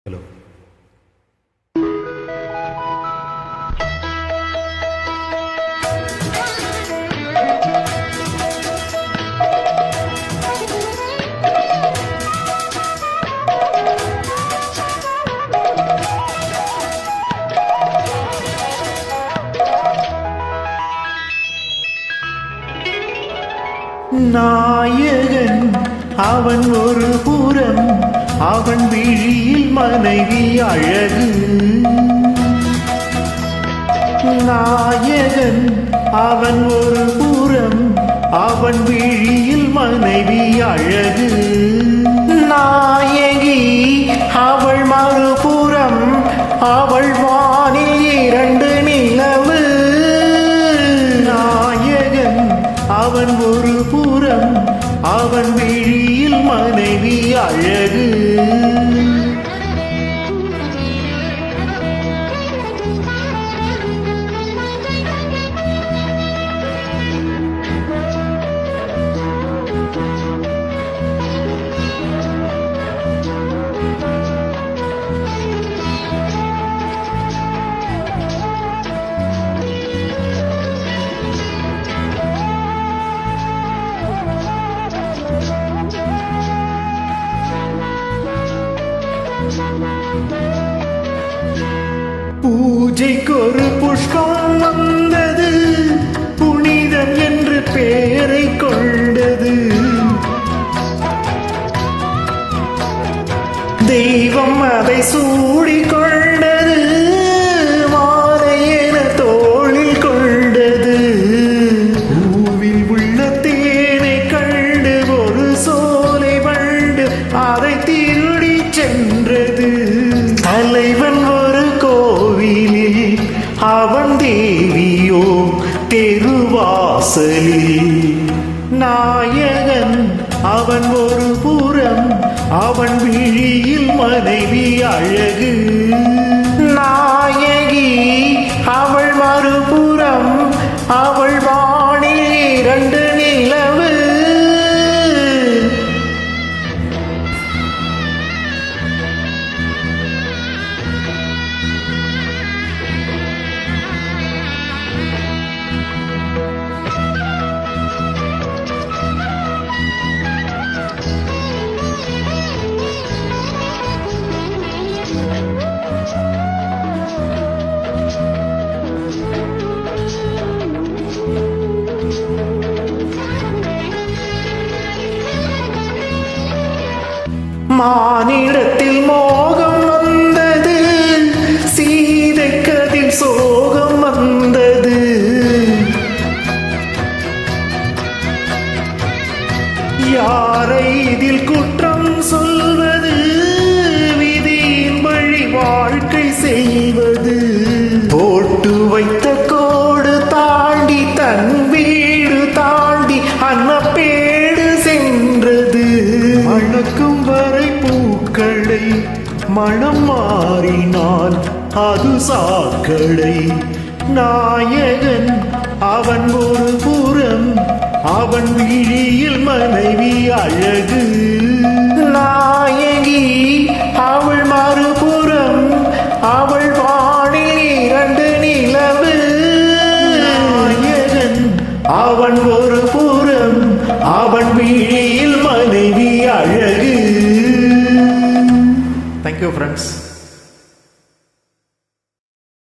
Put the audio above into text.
Hello. நாயகன் அவன் ஒரு புறம், அவன் விழியில் மனைவி அழகு. நாயகன் அவன் ஒரு புறம், அவன் விழியில் மனைவி அழகு. நாயகி அவள் மறுபுறம், அவள் வானில் இரண்டு நிலவு. நாயகன் அவன் ஒரு புறம், அவன் விழியில் மனைவி அழகு. பூஜைக்கொரு புஷ்பம் வந்தது, புனிதம் என்று பெயரை கொண்டது. தெய்வம் அதை சூடிக்கொண்டது, மாலை என தோளில் கொண்டது. பூவில் உள்ள தேனை கண்டு ஒரு சோலை வண்டு அதை திருடி சென்றது. தலைவன் ஒரு கோவிலில், அவன் தேவியோ தெருவாசலில். நாயகன் அவன் ஒரு புறம், அவன் விழியில் மனைவி அழகு. நாயகி அவள் மறுபுறம், அவள் வானில் இரண்டு நிலவு. மானிடத்தில் மோகம் வந்தது, சீதைக்கதில் சோகம் வந்தது. யாரை இதில் குற்றம் சொல்வது, விதியின் வழி வாழ்க்கை செய்வது. போட்டு வைத்த கோடு தாண்டி தன் வீடு தாண்டி அன்னப்பேடு சென்றது. மணக்கும் வரை பூக்களை மனம் மாறினால் அது சாக்கடை. நாயகன் அவன் ஒரு புறம், அவன் விழியில் மனைவி அழகு. நாயகி அவள் மறுபுறம், அவள் வானில் இரண்டு நிலவு. நாயகன் அவன் ஒரு புறம், அவன் விழியில் மனைவி அழகு. Thank you friends.